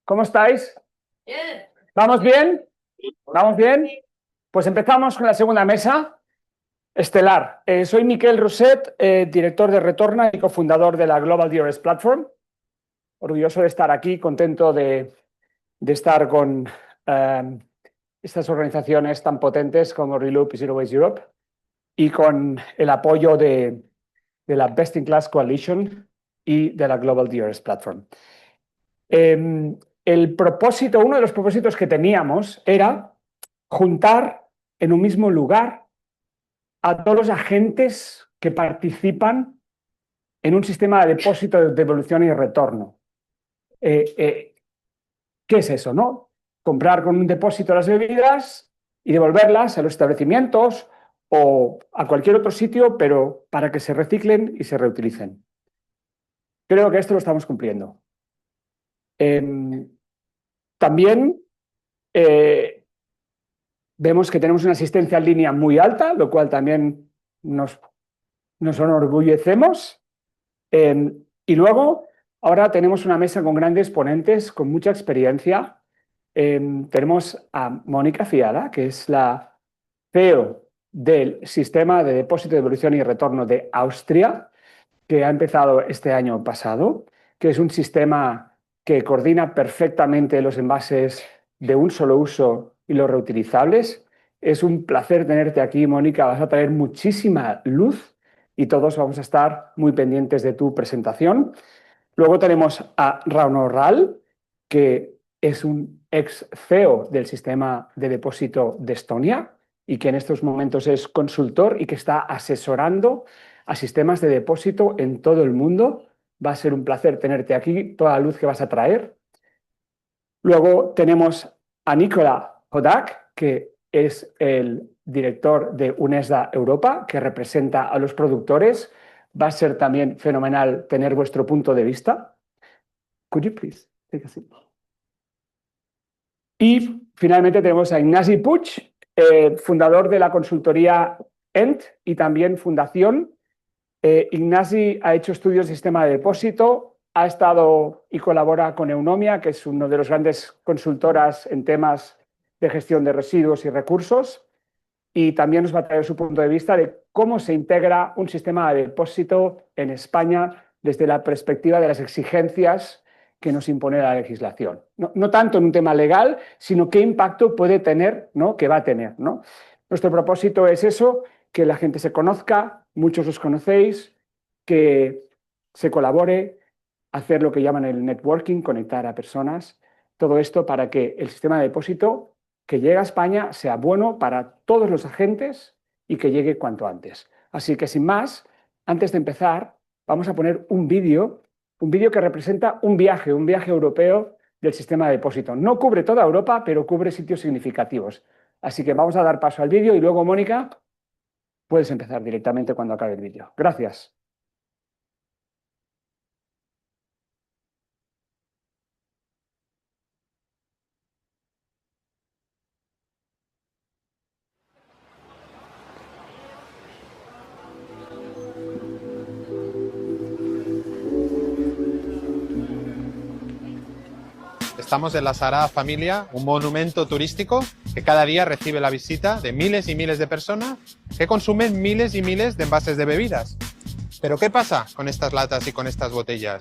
¿Cómo estáis? Bien. ¿Vamos bien? ¿Vamos bien? Pues empezamos con la segunda mesa estelar. Soy Miquel, Roset, director de Retorna y cofundador de la Global de Expertos Platform. Orgulloso de estar aquí, contento de estar con estas organizaciones tan potentes como Reloop y Waste Europe y con el apoyo de la Best in Class Coalition y de la Global de Expertos Platform. Uno de los propósitos que teníamos era juntar en un mismo lugar a todos los agentes que participan en un sistema de depósito, de devolución y retorno. ¿Qué es eso, no? Comprar con un depósito las bebidas y devolverlas a los establecimientos o a cualquier otro sitio, pero para que se reciclen y se reutilicen. Creo que esto lo estamos cumpliendo. También vemos que tenemos una asistencia en línea muy alta, lo cual también nos enorgullecemos. Y luego, ahora tenemos una mesa con grandes ponentes, con mucha experiencia. Tenemos a Monika Fiala, que es la CEO del Sistema de Depósito, Devolución y Retorno de Austria, que ha empezado este año pasado, que es un sistema que coordina perfectamente los envases de un solo uso y los reutilizables. Es un placer tenerte aquí, Monika. Vas a traer muchísima luz y todos vamos a estar muy pendientes de tu presentación. Luego tenemos a Rauno Raal, que es un ex CEO del Sistema de Depósito de Estonia y que en estos momentos es consultor y que está asesorando a sistemas de depósito en todo el mundo. Va a ser un placer tenerte aquí, toda la luz que vas a traer. Luego tenemos a Hodac, que es el director de Waste Europa, que representa a los productores. Va a ser también fenomenal tener vuestro punto de vista. Could you please take a seat? Y finalmente tenemos a Ignasi Puig, fundador de la consultoría ENT y también fundación. Ignasi ha hecho estudios de sistema de depósito, ha estado y colabora con Eunomia, que es uno de los grandes consultoras en temas de gestión de residuos y recursos, y también nos va a traer su punto de vista de cómo se integra un sistema de depósito en España desde la perspectiva de las exigencias que nos impone la legislación. No tanto en un tema legal, sino qué impacto puede tener, ¿no? Que va a tener, ¿no? Nuestro propósito es eso, que la gente se conozca, muchos los conocéis, que se colabore, hacer lo que llaman el networking, conectar a personas, todo esto para que el sistema de depósito que llegue a España sea bueno para todos los agentes y que llegue cuanto antes. Así que sin más, antes de empezar, vamos a poner un vídeo que representa un viaje europeo del sistema de depósito. No cubre toda Europa, pero cubre sitios significativos. Así que vamos a dar paso al vídeo y luego, Monika, puedes empezar directamente cuando acabe el vídeo. Gracias. Estamos en la Sagrada Familia, un monumento turístico que cada día recibe la visita de miles y miles de personas que consumen miles y miles de envases de bebidas. ¿Pero qué pasa con estas latas y con estas botellas?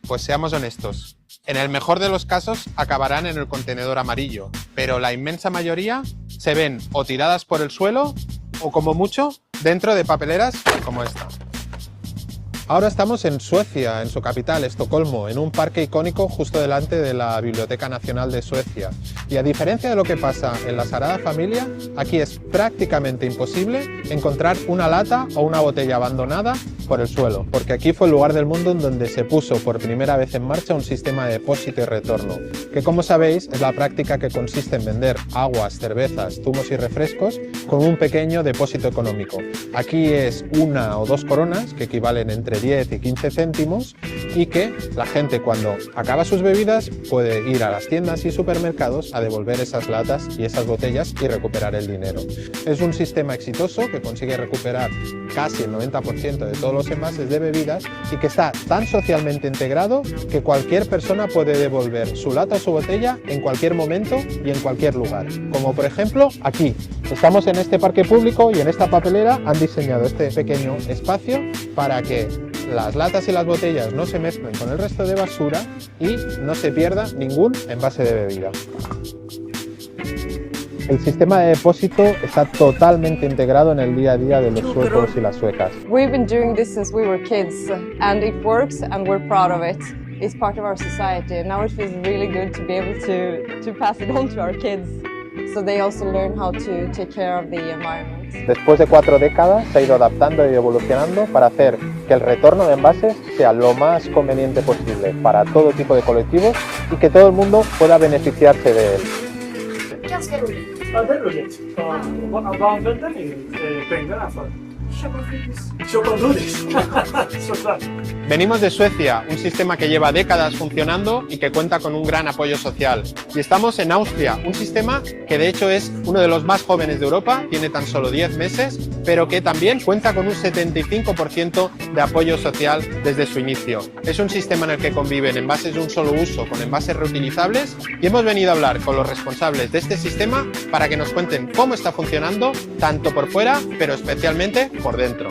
Pues seamos honestos. En el mejor de los casos acabarán en el contenedor amarillo, pero la inmensa mayoría se ven o tiradas por el suelo o, como mucho, dentro de papeleras como esta. Ahora estamos en Suecia, en su capital, Estocolmo, en un parque icónico justo delante de la Biblioteca Nacional de Suecia. Y a diferencia de lo que pasa en la Sagrada Familia, aquí es prácticamente imposible encontrar una lata o una botella abandonada por el suelo, porque aquí fue el lugar del mundo en donde se puso por primera vez en marcha un sistema de depósito y retorno, que, como sabéis, es la práctica que consiste en vender aguas, cervezas, zumos y refrescos con un pequeño depósito económico. Aquí es 1 o 2 coronas, que equivalen entre 10 y 15 céntimos, y que la gente, cuando acaba sus bebidas, puede ir a las tiendas y supermercados a devolver esas latas y esas botellas y recuperar el dinero. Es un sistema exitoso que consigue recuperar casi el 90% de todo lo los envases de bebidas y que está tan socialmente integrado que cualquier persona puede devolver su lata o su botella en cualquier momento y en cualquier lugar. Como por ejemplo aquí. Estamos en este parque público y en esta papelera han diseñado este pequeño espacio para que las latas y las botellas no se mezclen con el resto de basura y no se pierda ningún envase de bebida. El sistema de depósito está totalmente integrado en el día a día de los suecos y las suecas. We've been doing this since we were kids, and it works, and we're proud of it. It's part of our society, and now it feels really good to be able to pass it on to our kids, so they also learn how to take care of the environment. Después de 4 décadas se ha ido adaptando y evolucionando para hacer que el retorno de envases sea lo más conveniente posible para todo tipo de colectivos y que todo el mundo pueda beneficiarse de él. Ja, det är roligt. Vad använder ni pengarna för? Chocogodis. Såklart. Venimos de Suecia, un sistema que lleva décadas funcionando y que cuenta con un gran apoyo social. Y estamos en Austria, un sistema que de hecho es uno de los más jóvenes de Europa, tiene tan solo 10 meses, pero que también cuenta con un 75% de apoyo social desde su inicio. Es un sistema en el que conviven envases de un solo uso con envases reutilizables y hemos venido a hablar con los responsables de este sistema para que nos cuenten cómo está funcionando, tanto por fuera, pero especialmente por dentro.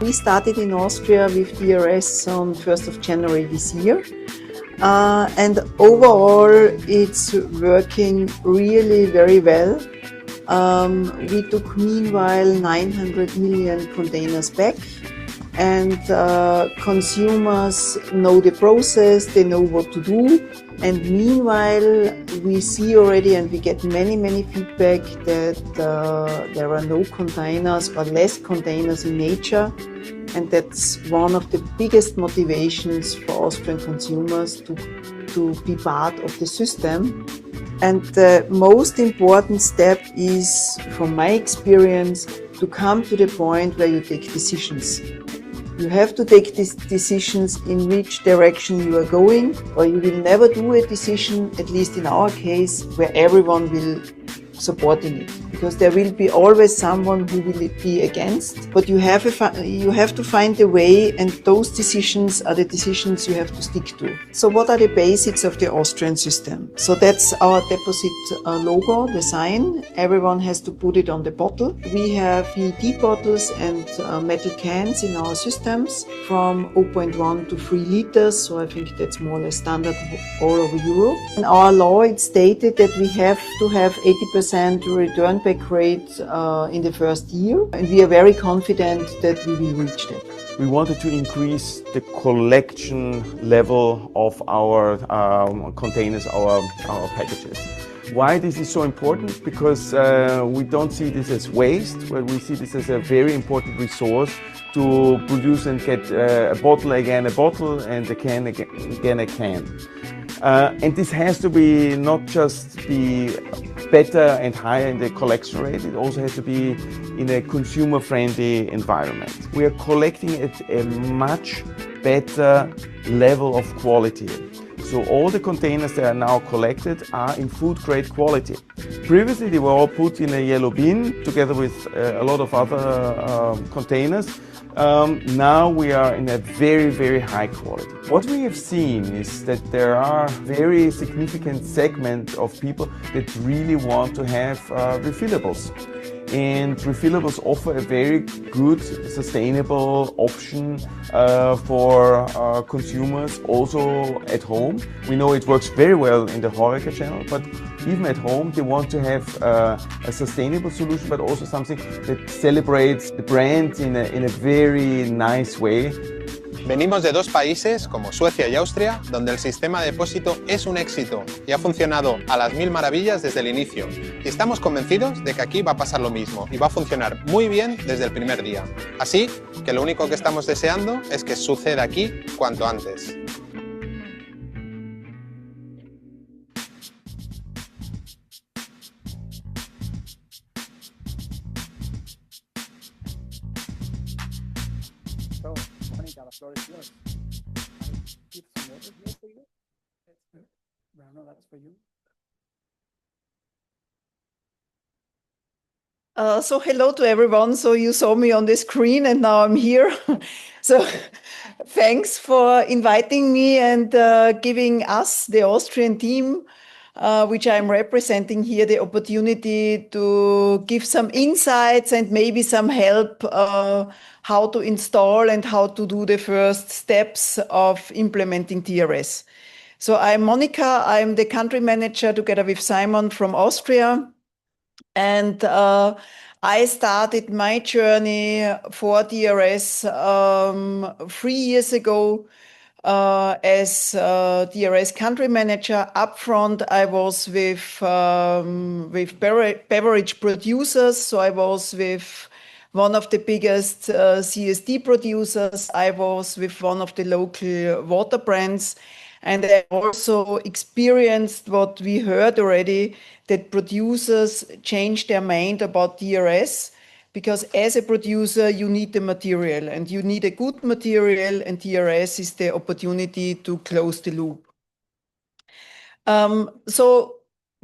We started in Austria with DRS on 1st of January this year, and overall it's working really very well. We took meanwhile 900 million containers back, and consumers know the process, they know what to do, and meanwhile we see already and we get many feedback that there are no containers or less containers in nature, and that's one of the biggest motivations for Austrian consumers to be part of the system. And the most important step is, from my experience, to come to the point where you take decisions. You have to take these decisions in which direction you are going, or you will never do a decision, at least in our case, where everyone will support it. Because there will be always someone who will be against, but you have to find a way, and those decisions are the decisions you have to stick to. So what are the basics of the Austrian system? So that's our deposit logo, the sign. Everyone has to put it on the bottle. We have PET bottles and metal cans in our systems from 0.1 to 3 liters, so I think that's more or less standard all over Europe. In our law it's stated that we have to have 80% return back rate in the first year, and we are very confident that we will reach that. We wanted to increase the collection level of our containers, our packages. Why this is so important? Because we don't see this as waste, but we see this as a very important resource to produce and get a bottle again a bottle and a can again a can. And this has to be not just be better and higher in the collection rate, it also has to be in a consumer-friendly environment. We are collecting at a much better level of quality. So all the containers that are now collected are in food-grade quality. Previously they were all put in a yellow bin together with a lot of other containers. Now we are in a very high quality. What we have seen is that there are very significant segment of people that really want to have refillables. And refillables offer a very good, sustainable option for consumers also at home. We know it works very well in the Hodac channel, but even at home they want to have a sustainable solution, but also something that celebrates the brand in a very nice way. Venimos de dos países como Suecia y Austria, donde el sistema de depósito es un éxito y ha funcionado a las mil maravillas desde el inicio. Y estamos convencidos de que aquí va a pasar lo mismo y va a funcionar muy bien desde el primer día. Así que lo único que estamos deseando es que suceda aquí cuanto antes. So, Monika, the floor is yours. Keep some water here for you. Rauno, that's for you. So hello to everyone. So you saw me on the screen and now I'm here. So thanks for inviting me and giving us, the Austrian team, which I'm representing here, the opportunity to give some insights and maybe some help how to install and how to do the first steps of implementing TRS. So I'm Monika. I'm the country manager together with Simon from Austria. And I started my journey for DRS 3 years ago as DRS country manager. Upfront, I was with beverage producers, so I was with one of the biggest CSD producers. I was with one of the local water brands. And I also experienced what we heard already, that producers change their mind about DRS, because as a producer, you need the material and you need a good material, and DRS is the opportunity to close the loop. So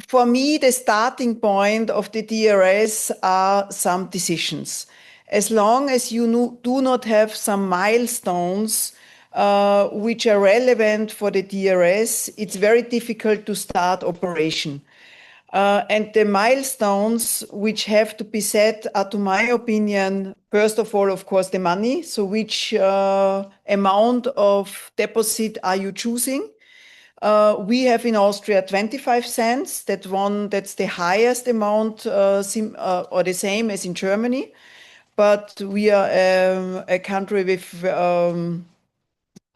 for me, the starting point of the DRS are some decisions. As long as you do not have some milestones which are relevant for the DRS, it's very difficult to start operation. And the milestones which have to be set are, to my opinion, first of all, of course, the money. So which amount of deposit are you choosing? We have in Austria 25 cents. That's the highest amount, or the same as in Germany. But we are a country with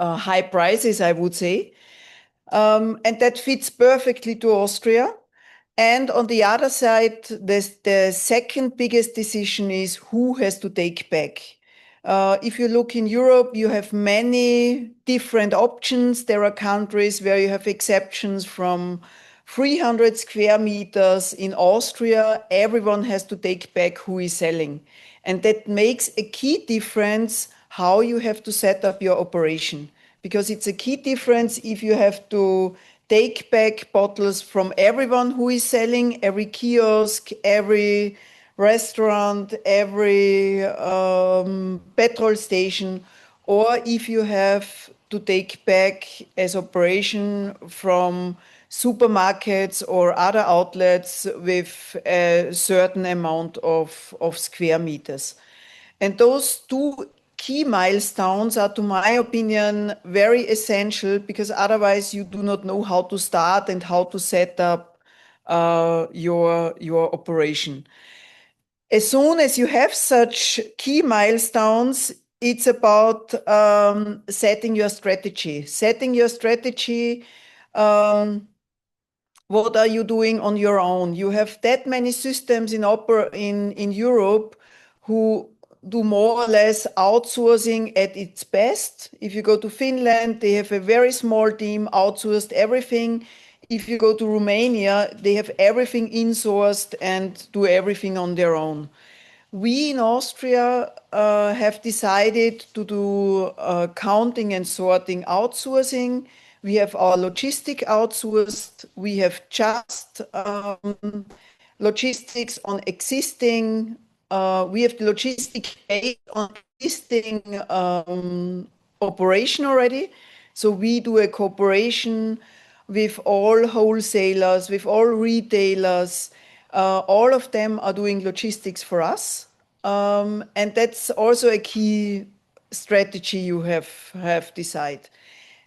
high prices, I would say. And that fits perfectly to Austria. And on the other side, the second biggest decision is who has to take back. If you look in Europe, you have many different options. There are countries where you have exceptions from 300 square meters. In Austria, everyone has to take back who is selling. And that makes a key difference how you have to set up your operation. Because it's a key difference if you have to take back bottles from everyone who is selling, every kiosk, every restaurant, every petrol station, or if you have to take back as operation from supermarkets or other outlets with a certain amount of square meters. And those two key milestones are, to my opinion, very essential, because otherwise you do not know how to start and how to set up your operation. As soon as you have such key milestones, it's about setting your strategy. Setting your strategy, what are you doing on your own? You have that many systems in Europe who do more or less outsourcing at its best. If you go to Finland, they have a very small team, outsourced everything. If you go to Romania, they have everything insourced and do everything on their own. We in Austria have decided to do counting and sorting outsourcing. We have our logistic outsourced. We have just logistics on existing. We have the logistic based on existing operation already. So we do a cooperation with all wholesalers, with all retailers. All of them are doing logistics for us. And that's also a key strategy you have decided.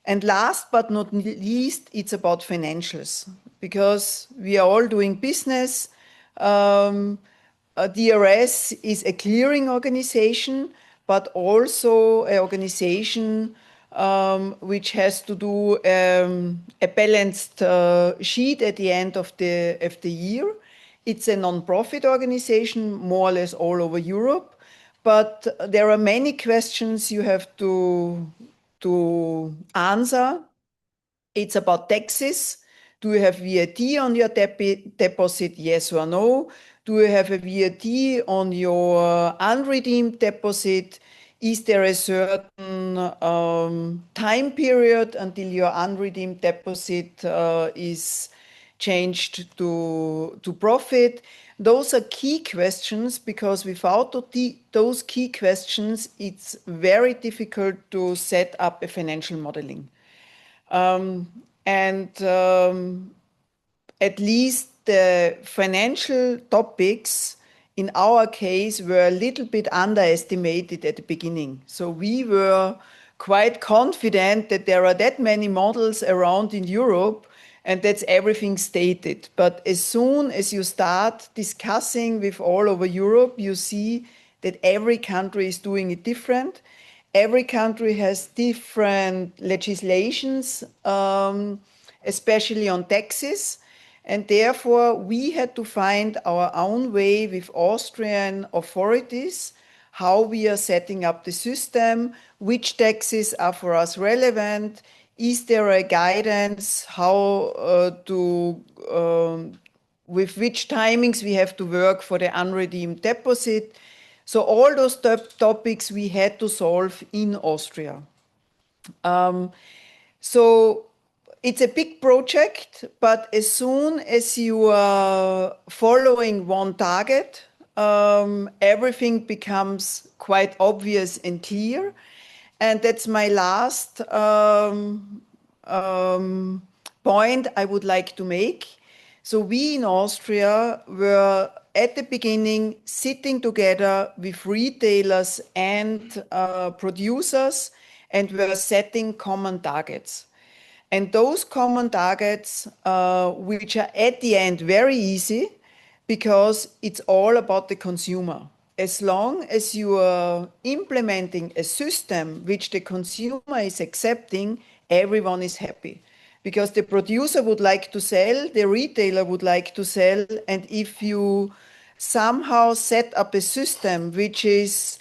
And last but not least, it's about financials, because we are all doing business. DRS is a clearing organization, but also an organization which has to do a balanced sheet at the end of the year. It's a non-profit organization, more or less all over Europe, but there are many questions you have to answer. It's about taxes. Do you have VAT on your deposit, yes or no? Do you have a VAT on your unredeemed deposit? Is there a certain time period until your unredeemed deposit is changed to profit? Those are key questions, because without those key questions, it's very difficult to set up a financial modeling. At least the financial topics in our case were a little bit underestimated at the beginning. So we were quite confident that there are that many models around in Europe and that's everything stated. But as soon as you start discussing with all over Europe, you see that every country is doing it different. Every country has different legislations, especially on taxes. And therefore, we had to find our own way with Austrian authorities, how we are setting up the system, which taxes are for us relevant, is there a guidance how with which timings we have to work for the unredeemed deposit. So all those topics we had to solve in Austria. So it's a big project, but as soon as you are following one target, everything becomes quite obvious and clear. And that's my last point I would like to make. So we in Austria were at the beginning sitting together with retailers and producers, and were setting common targets. And those common targets, which are at the end very easy, because it's all about the consumer. As long as you are implementing a system which the consumer is accepting, everyone is happy. Because the producer would like to sell, the retailer would like to sell, and if you somehow set up a system which is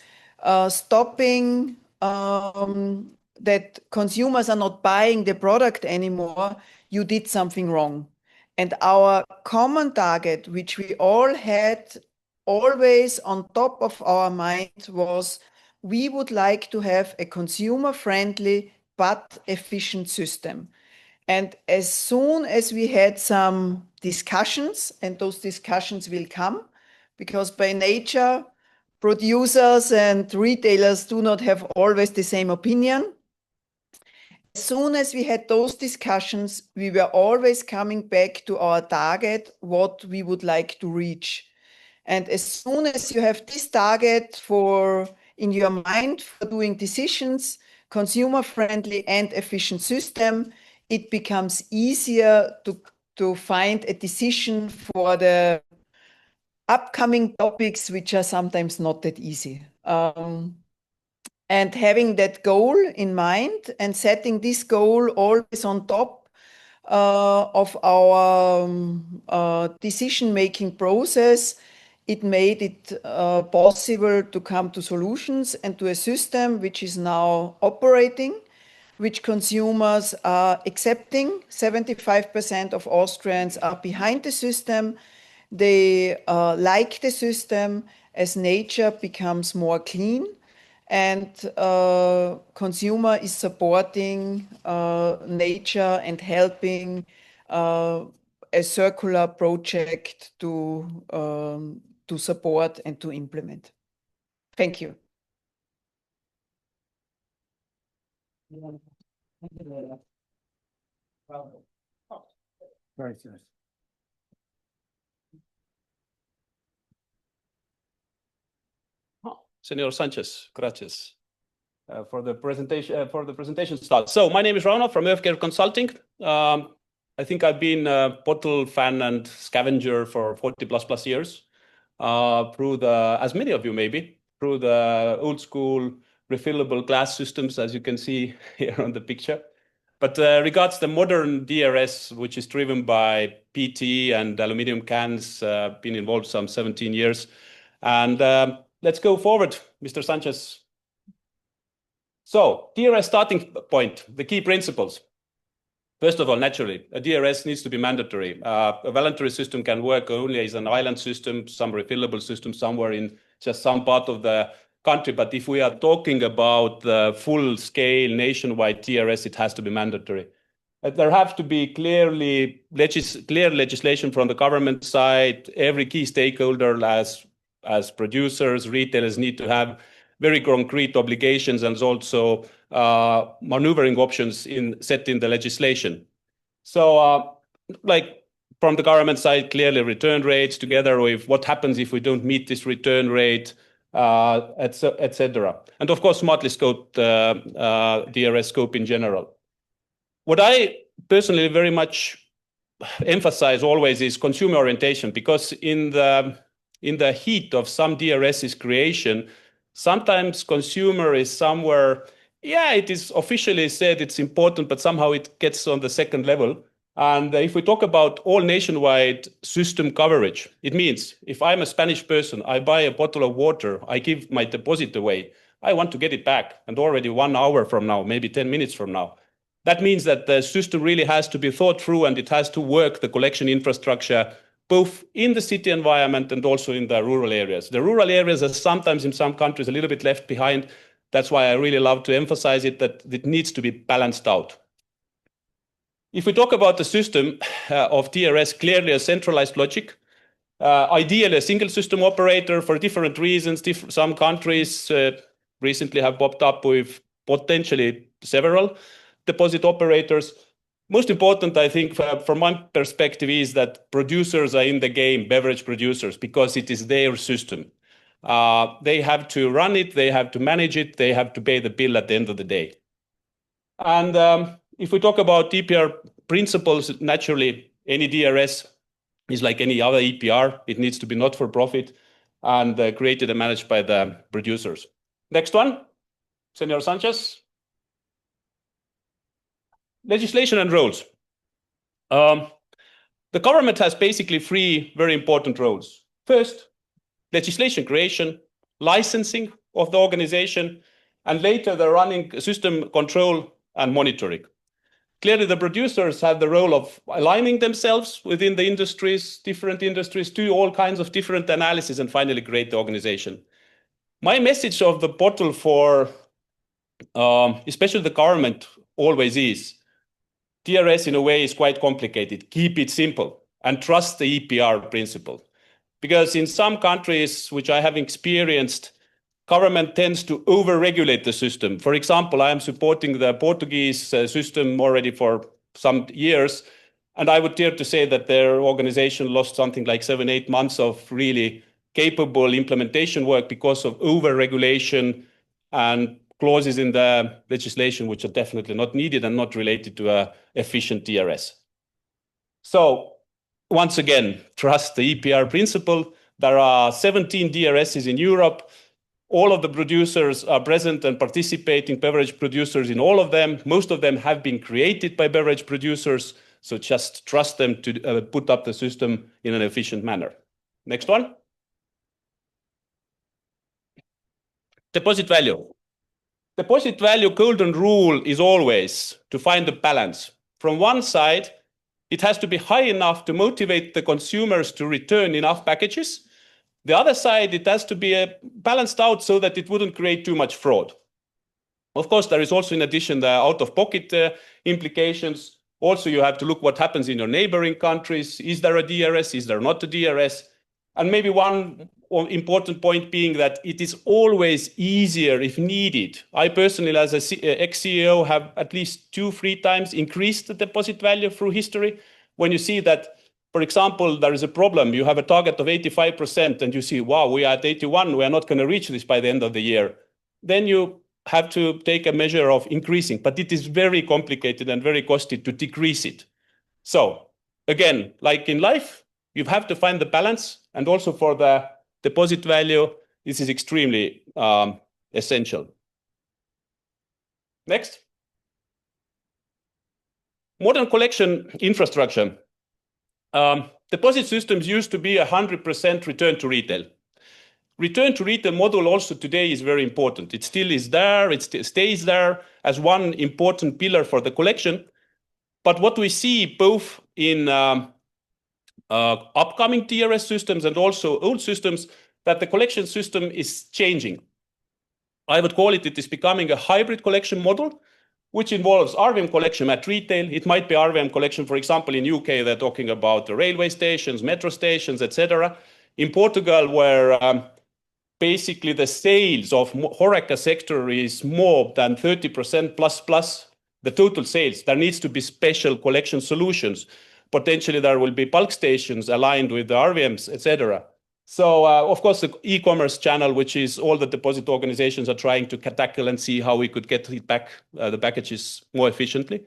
stopping that consumers are not buying the product anymore, you did something wrong. And our common target, which we all had always on top of our mind, was we would like to have a consumer-friendly but efficient system. And as soon as we had some discussions, and those discussions will come, because by nature, producers and retailers do not have always the same opinion. As soon as we had those discussions, we were always coming back to our target, what we would like to reach. And as soon as you have this target in your mind for doing decisions, consumer-friendly and efficient system, it becomes easier to find a decision for the upcoming topics, which are sometimes not that easy. And having that goal in mind and setting this goal always on top of our decision-making process, it made it possible to come to solutions and to a system which is now operating, which consumers are accepting. 75% of Austrians are behind the system. They like the system as nature becomes more clean, and consumer is supporting nature and helping a circular project to support and to implement. Thank you. Very nice. Senor Sanchez, gracias for the presentation start. So my name is Rauno from Healthcare Consulting. I think I've been a bottle fan and scavenger for 40+ years, through as many of you maybe, through the old school refillable glass systems, as you can see here on the picture. But regards the modern DRS, which is driven by PET and aluminum cans, been involved some 17 years. And let's go forward, Mr. Sanchez. So, DRS starting point, the key principles. First of all, naturally, a DRS needs to be mandatory. A voluntary system can work only as an island system, some refillable system somewhere in just some part of the country. But if we are talking about the full-scale nationwide DRS, it has to be mandatory. There have to be clear legislation from the government side. Every key stakeholder, as producers, retailers, need to have very concrete obligations and also maneuvering options set in the legislation. So, like from the government side, clearly return rates together with what happens if we don't meet this return rate, etc. And of course, smartly scoped DRS scope in general. What I personally very much emphasize always is consumer orientation, because in the heat of some DRS's creation, sometimes consumer is somewhere, it is officially said it's important, but somehow it gets on the second level. And if we talk about all nationwide system coverage, it means if I'm a Spanish person, I buy a bottle of water, I give my deposit away, I want to get it back, and already 1 hour from now, maybe 10 minutes from now. That means that the system really has to be thought through, and it has to work, the collection infrastructure, both in the city environment and also in the rural areas. The rural areas are sometimes in some countries a little bit left behind. That's why I really love to emphasize it, that it needs to be balanced out. If we talk about the system of DRS, clearly a centralized logic, ideally a single system operator for different reasons. Some countries recently have popped up with potentially several deposit operators. Most important, I think, from my perspective, is that producers are in the game, beverage producers, because it is their system. They have to run it, they have to manage it, they have to pay the bill at the end of the day. And if we talk about EPR principles, naturally, any DRS is like any other EPR. It needs to be not for profit and created and managed by the producers. Next one, Senor Sanchez. Legislation and roles. The government has basically 3 very important roles. First, legislation creation, licensing of the organization, and later the running system control and monitoring. Clearly, the producers have the role of aligning themselves within the industries, different industries, do all kinds of different analysis, and finally create the organization. My message of the bottle for especially the government always is, DRS in a way is quite complicated. Keep it simple and trust the EPR principle. Because in some countries, which I have experienced, government tends to over-regulate the system. For example, I am supporting the Portuguese system already for some years, and I would dare to say that their organization lost something like 7-8 months of really capable implementation work because of over-regulation and clauses in the legislation which are definitely not needed and not related to an efficient DRS. So once again, trust the EPR principle. There are 17 DRSs in Europe. All of the producers are present and participating, beverage producers in all of them. Most of them have been created by beverage producers. So just trust them to put up the system in an efficient manner. Next one. Deposit value. Deposit value golden rule is always to find a balance. From one side, it has to be high enough to motivate the consumers to return enough packages. The other side, it has to be balanced out so that it wouldn't create too much fraud. Of course, there is also, in addition, the out-of-pocket implications. Also, you have to look what happens in your neighboring countries. Is there a DRS? Is there not a DRS? And maybe one important point being that it is always easier if needed. I personally, as an ex-CEO, have at least 2-3 times increased the deposit value through history. When you see that, for example, there is a problem, you have a target of 85%, and you see, wow, we are at 81, we are not going to reach this by the end of the year. Then you have to take a measure of increasing, but it is very complicated and very costly to decrease it. So again, like in life, you have to find the balance, and also for the deposit value, this is extremely essential. Next. Modern collection infrastructure. Deposit systems used to be 100% return to retail. Return to retail model also today is very important. It still is there, it still stays there as one important pillar for the collection. But what we see both in upcoming DRS systems and also old systems, that the collection system is changing. I would call it is becoming a hybrid collection model, which involves RVM collection at retail. It might be RVM collection, for example, in UK, they're talking about the railway stations, metro stations, etc. In Portugal, where basically the sales of HoReCa sector is more than 30% plus the total sales, there needs to be special collection solutions. Potentially there will be bulk stations aligned with the RVMs, etc. So, of course, the e-commerce channel, which is all the deposit organizations are trying to tackle and see how we could get it back, the packages more efficiently.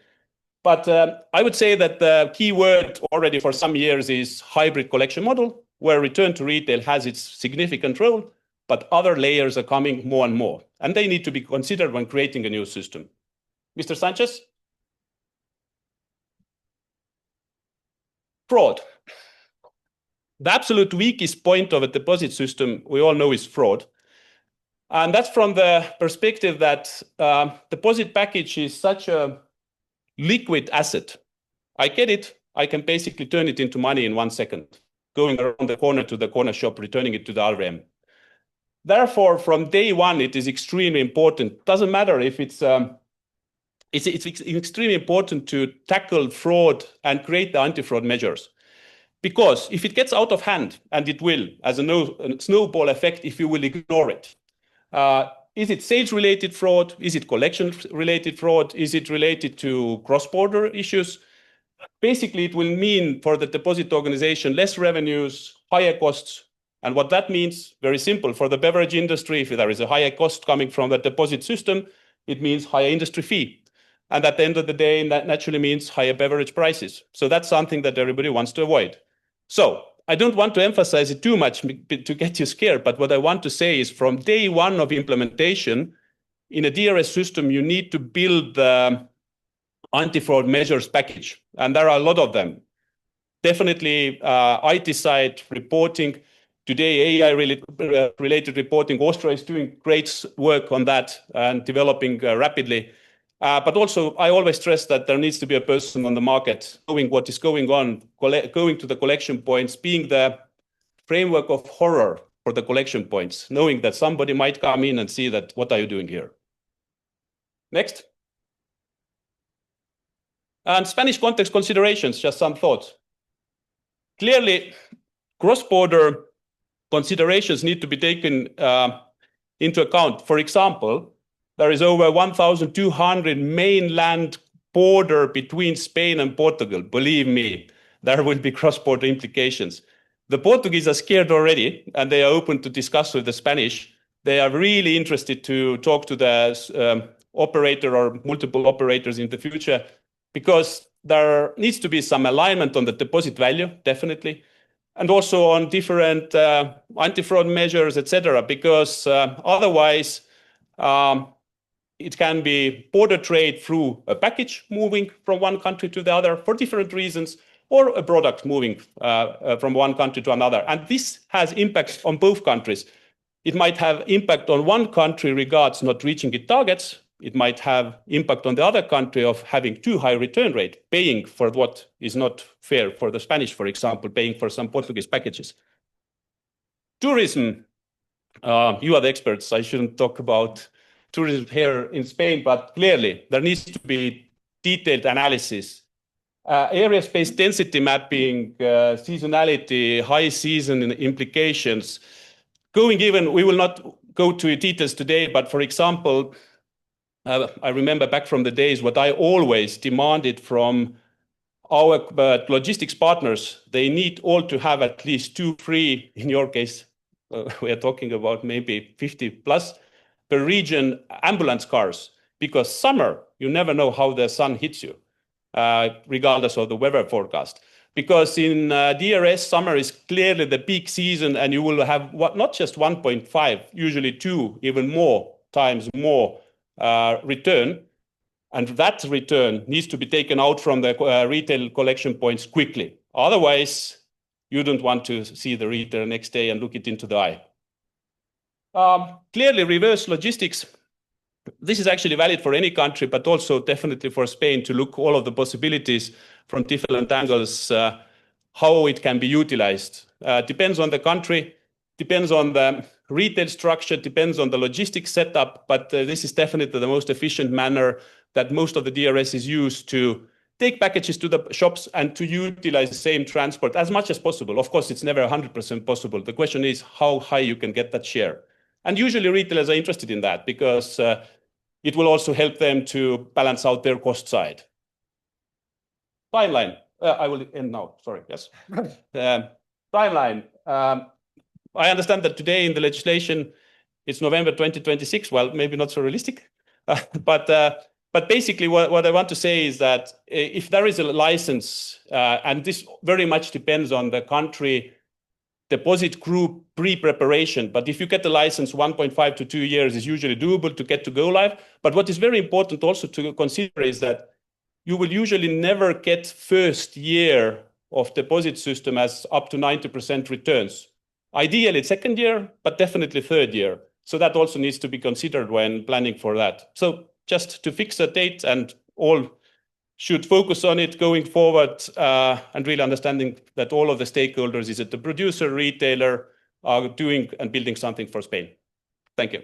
But I would say that the key word already for some years is hybrid collection model, where return to retail has its significant role, but other layers are coming more and more, and they need to be considered when creating a new system. Mr. Sanchez? Fraud. The absolute weakest point of a deposit system, we all know, is fraud. And that's from the perspective that deposit package is such a liquid asset. I get it. I can basically turn it into money in 1 second, going around the corner to the corner shop, returning it to the RVM. Therefore, from day one, it is extremely important. Doesn't matter if it's extremely important to tackle fraud and create the anti-fraud measures. Because if it gets out of hand, and it will, as a snowball effect, if you will ignore it, is it sales-related fraud? Is it collection-related fraud? Is it related to cross-border issues? Basically, it will mean for the deposit organization less revenues, higher costs. And what that means, very simple, for the beverage industry, if there is a higher cost coming from the deposit system, it means higher industry fee. And at the end of the day, that naturally means higher beverage prices. So that's something that everybody wants to avoid. So I don't want to emphasize it too much to get you scared, but what I want to say is from day one of implementation, in a DRS system, you need to build the anti-fraud measures package. And there are a lot of them. Definitely IT side reporting. Today, AI-related reporting. Austria is doing great work on that and developing rapidly. But also, I always stress that there needs to be a person on the market knowing what is going on, going to the collection points, being the framework of horror for the collection points, knowing that somebody might come in and see that, what are you doing here? Next. And Spanish context considerations, just some thoughts. Clearly, cross-border considerations need to be taken into account. For example, there is over 1,200 mainland border between Spain and Portugal. Believe me, there will be cross-border implications. The Portuguese are scared already, and they are open to discuss with the Spanish. They are really interested to talk to the operator or multiple operators in the future, because there needs to be some alignment on the deposit value, definitely, and also on different anti-fraud measures, etc. Because otherwise, it can be border trade through a package moving from one country to the other for different reasons, or a product moving from one country to another. And this has impacts on both countries. It might have impact on one country regards not reaching its targets. It might have impact on the other country of having too high return rate, paying for what is not fair for the Spanish, for example, paying for some Portuguese packages. Tourism, you are the experts. I shouldn't talk about tourism here in Spain, but clearly there needs to be detailed analysis. Area-space density mapping, seasonality, high season implications. We will not go to details today, but for example, I remember back from the days what I always demanded from our logistics partners. They need all to have at least 2, 3, in your case, we are talking about maybe 50 plus per region ambulance cars, because summer, you never know how the sun hits you, regardless of the weather forecast. Because in DRS, summer is clearly the peak season, and you will have not just 1.5, usually 2, even more times more return. And that return needs to be taken out from the retail collection points quickly. Otherwise, you don't want to see the retailer next day and look it into the eye. Clearly, reverse logistics. This is actually valid for any country, but also definitely for Spain, to look all of the possibilities from different angles, how it can be utilized. Depends on the country, depends on the retail structure, depends on the logistics setup, but this is definitely the most efficient manner that most of the DRS is used to take packages to the shops and to utilize the same transport as much as possible. Of course, it's never 100% possible. The question is how high you can get that share. And usually retailers are interested in that because it will also help them to balance out their cost side. Timeline. I will end now. Sorry. Yes. Timeline. I understand that today in the legislation, it's November 2026. Well, maybe not so realistic, but basically what I want to say is that if there is a license, and this very much depends on the country deposit group pre-preparation, but if you get the license, 1.5 to 2 years is usually doable to get to go live. But what is very important also to consider is that you will usually never get first year of deposit system as up to 90% returns. Ideally, second year, but definitely third year. So that also needs to be considered when planning for that. So just to fix a date, and all should focus on it going forward, and really understanding that all of the stakeholders, is it the producer, retailer, are doing and building something for Spain. Thank you.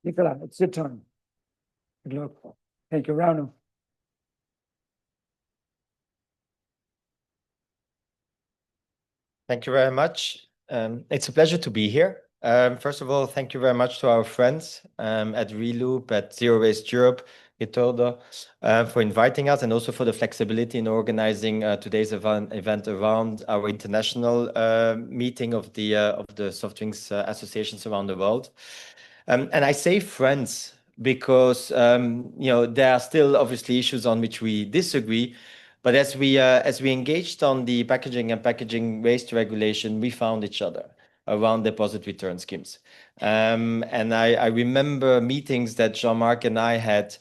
Nicola, it's your turn. Good luck. Thank you, Rauno. Thank you very much. It's a pleasure to be here. First of all, thank you very much to our friends at Reloop, at Zero Waste Europe, Retorna, for inviting us, and also for the flexibility in organizing today's event around our international meeting of the soft drinks associations around the world. And I say friends because there are still obviously issues on which we disagree. But as we engaged on the packaging and packaging waste regulation, we found each other around deposit return schemes. And I remember meetings that Jean-Marc and I had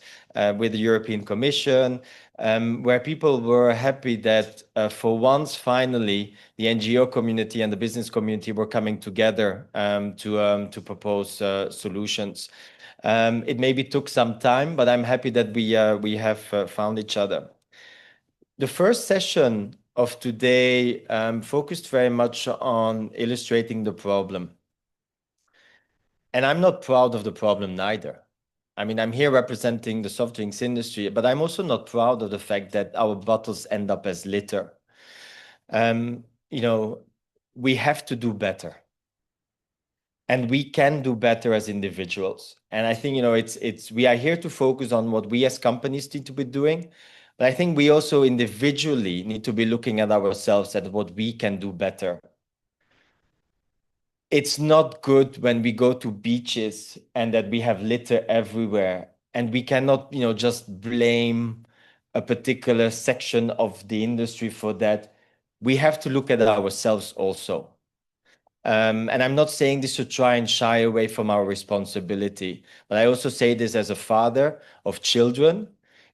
with the European Commission, where people were happy that for once, finally, the NGO community and the business community were coming together to propose solutions. It maybe took some time, but I'm happy that we have found each other. The first session of today focused very much on illustrating the problem. And I'm not proud of the problem neither. I mean, I'm here representing the soft drinks industry, but I'm also not proud of the fact that our bottles end up as litter. We have to do better. And we can do better as individuals. And I think, we are here to focus on what we as companies need to be doing. But I think we also individually need to be looking at ourselves at what we can do better. It's not good when we go to beaches and that we have litter everywhere. And we cannot, just blame a particular section of the industry for that. We have to look at ourselves also. And I'm not saying this to try and shy away from our responsibility. But I also say this as a father of children.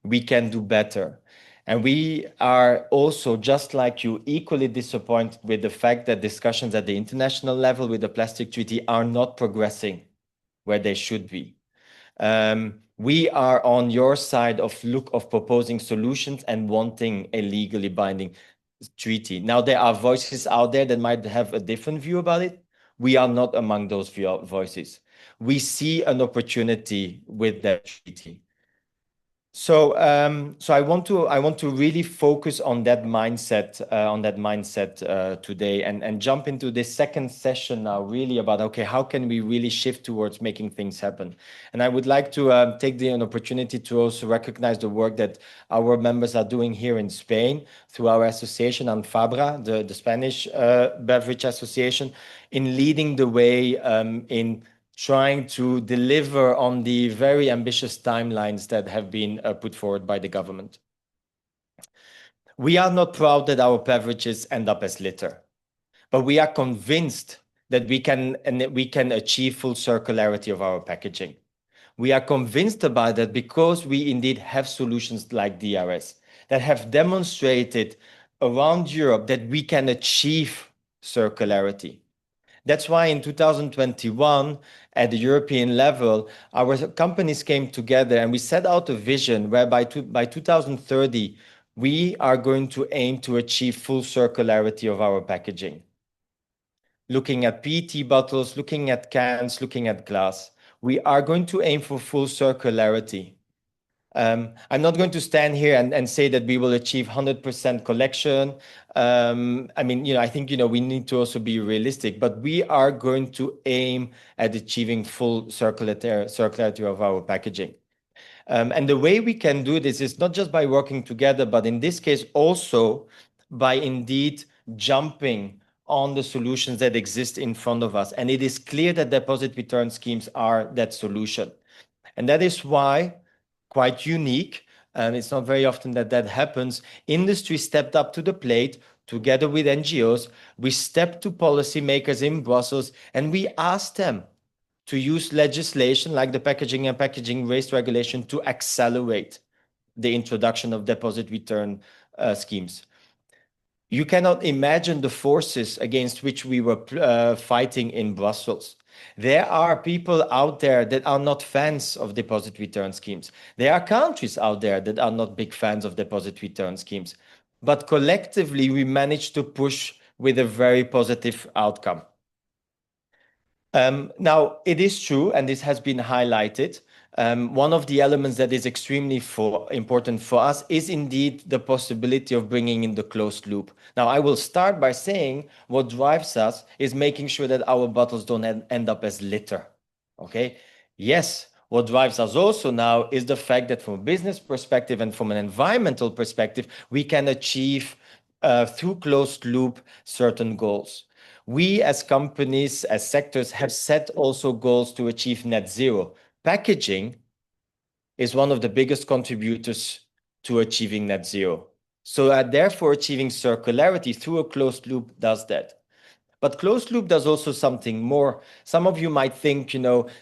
We can do better. And we are also, just like you, equally disappointed with the fact that discussions at the international level with the plastic treaty are not progressing where they should be. We are on your side of proposing solutions and wanting a legally binding treaty. Now, there are voices out there that might have a different view about it. We are not among those voices. We see an opportunity with that treaty. So I want to really focus on that mindset today, and jump into this second session now, really about, okay, how can we really shift towards making things happen? And I would like to take an opportunity to also recognize the work that our members are doing here in Spain through our association, Anfabra, the Spanish Beverage Association, in leading the way in trying to deliver on the very ambitious timelines that have been put forward by the government. We are not proud that our beverages end up as litter, but we are convinced that we can achieve full circularity of our packaging. We are convinced about that because we indeed have solutions like DRS that have demonstrated around Europe that we can achieve circularity. That's why in 2021, at the European level, our companies came together and we set out a vision whereby by 2030, we are going to aim to achieve full circularity of our packaging. looking at PET bottles, looking at cans, looking at glass. We are going to aim for full circularity. I'm not going to stand here and say that we will achieve 100% collection. I mean, I think, we need to also be realistic, but we are going to aim at achieving full circularity of our packaging. And the way we can do this is not just by working together, but in this case also by indeed jumping on the solutions that exist in front of us. And it is clear that deposit return schemes are that solution. And that is why, quite unique, and it's not very often that that happens, industry stepped up to the plate together with NGOs. We stepped to policymakers in Brussels and we asked them to use legislation like the Packaging and Packaging Waste Regulation to accelerate the introduction of deposit return schemes. You cannot imagine the forces against which we were fighting in Brussels. There are people out there that are not fans of deposit return schemes. There are countries out there that are not big fans of deposit return schemes. But collectively, we managed to push with a very positive outcome. Now, it is true, and this has been highlighted, one of the elements that is extremely important for us is indeed the possibility of bringing in the closed loop. Now, I will start by saying what drives us is making sure that our bottles don't end up as litter. Okay? Yes, what drives us also now is the fact that from a business perspective and from an environmental perspective, we can achieve through closed loop certain goals. We as companies, as sectors, have set also goals to achieve net zero. Packaging is one of the biggest contributors to achieving net zero. So therefore, achieving circularity through a closed loop does that. But closed loop does also something more. Some of you might think,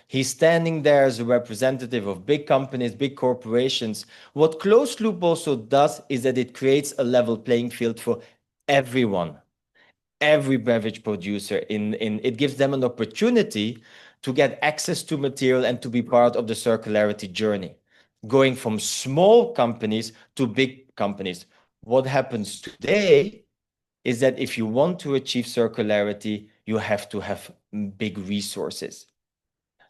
he's standing there as a representative of big companies, big corporations. What closed loop also does is that it creates a level playing field for everyone. Every beverage producer, it gives them an opportunity to get access to material and to be part of the circularity journey, going from small companies to big companies. What happens today is that if you want to achieve circularity, you have to have big resources.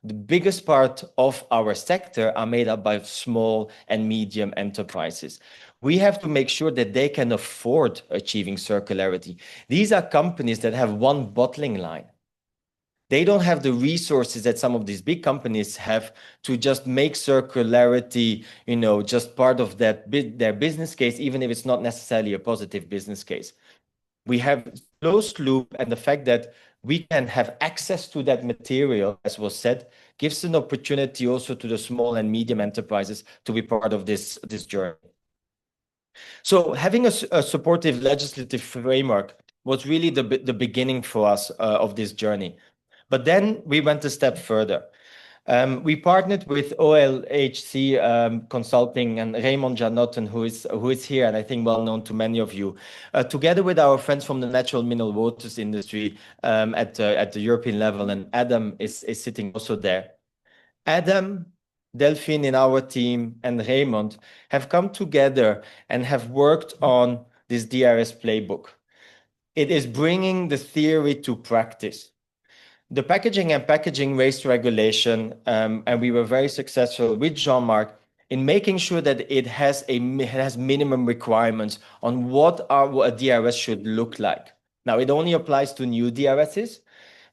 The biggest part of our sector are made up by small and medium enterprises. We have to make sure that they can afford achieving circularity. These are companies that have one bottling line. They don't have the resources that some of these big companies have to just make circularity, just part of their business case, even if it's not necessarily a positive business case. We have closed loop, and the fact that we can have access to that material, as was said, gives an opportunity also to the small and medium enterprises to be part of this journey. So having a supportive legislative framework was really the beginning for us of this journey. But then we went a step further. We partnered with OLHC Consulting and Raymond Janotten, who is here and I think well known to many of you, together with our friends from the natural mineral waters industry at the European level, and Adam is sitting also there. Adam, Delphine in our team, and Raymond have come together and have worked on this DRS playbook. It is bringing the theory to practice. The Packaging and Packaging Waste Regulation, and we were very successful with Jean-Marc in making sure that it has minimum requirements on what a DRS should look like. Now, it only applies to new DRSs.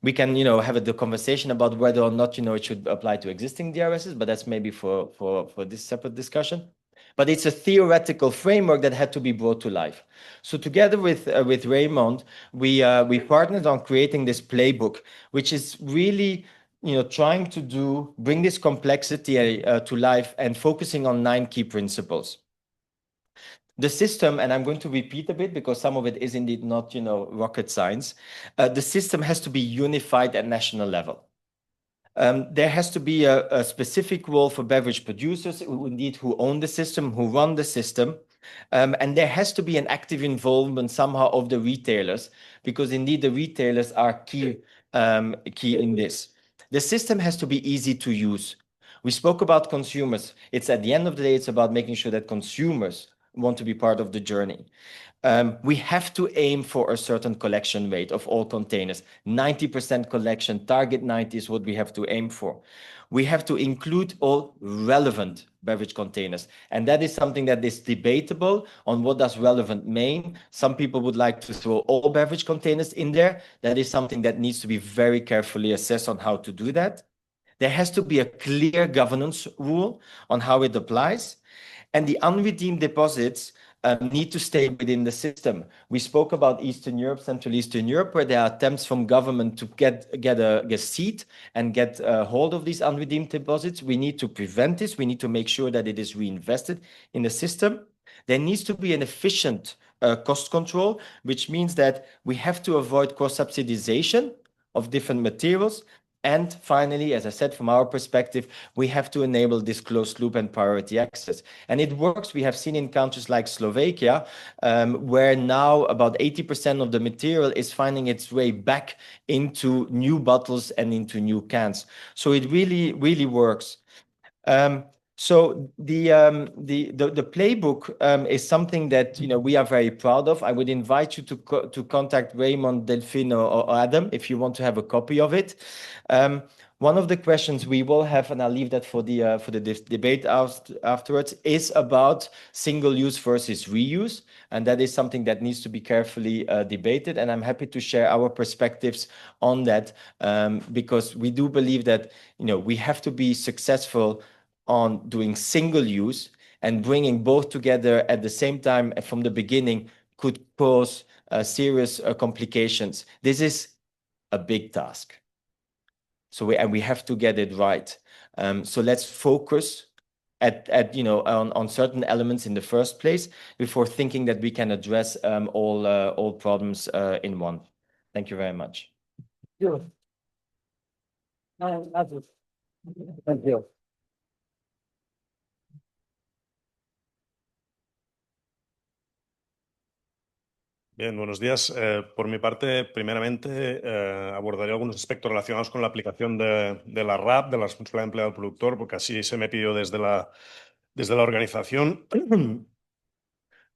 We can, have the conversation about whether or not, it should apply to existing DRSs, but that's maybe for this separate discussion. But it's a theoretical framework that had to be brought to life. So together with Raymond, we partnered on creating this playbook, which is really, trying to bring this complexity to life and focusing on 9 key principles. The system, and I'm going to repeat a bit because some of it is indeed not, rocket science. The system has to be unified at national level. There has to be a specific role for beverage producers who own the system, who run the system. And there has to be an active involvement somehow of the retailers, because indeed the retailers are key in this. The system has to be easy to use. We spoke about consumers. It's at the end of the day, it's about making sure that consumers want to be part of the journey. We have to aim for a certain collection rate of all containers. 90% collection, target 90 is what we have to aim for. We have to include all relevant beverage containers. And that is something that is debatable on what does relevant mean. Some people would like to throw all beverage containers in there. That is something that needs to be very carefully assessed on how to do that. There has to be a clear governance rule on how it applies. And the unredeemed deposits need to stay within the system. We spoke about Eastern Europe, Central Eastern Europe, where there are attempts from government to get a seat and get a hold of these unredeemed deposits. We need to prevent this. We need to make sure that it is reinvested in the system. There needs to be an efficient cost control, which means that we have to avoid cross-subsidization of different materials. And finally, as I said, from our perspective, we have to enable this closed loop and priority access. And it works. We have seen in countries like Slovakia, where now about 80% of the material is finding its way back into new bottles and into new cans. So it really, really works. So the playbook is something that we are very proud of. I would invite you to contact Raymond, Delphine, or Adam if you want to have a copy of it. One of the questions we will have, and I'll leave that for the debate afterwards, is about single use versus reuse, and that is something that needs to be carefully debated. And I'm happy to share our perspectives on that, because we do believe that we have to be successful on doing single use, and bringing both together at the same time from the beginning could cause serious complications. This is a big task. So we have to get it right. So let's focus on certain elements in the first place before thinking that we can address all problems in one. Thank you very much. Thank you. Bien, buenos días. Por mi parte, primeramente, abordaré algunos aspectos relacionados con la aplicación de la RAP, de la responsabilidad de empleado del productor, porque así se me pidió desde la organización.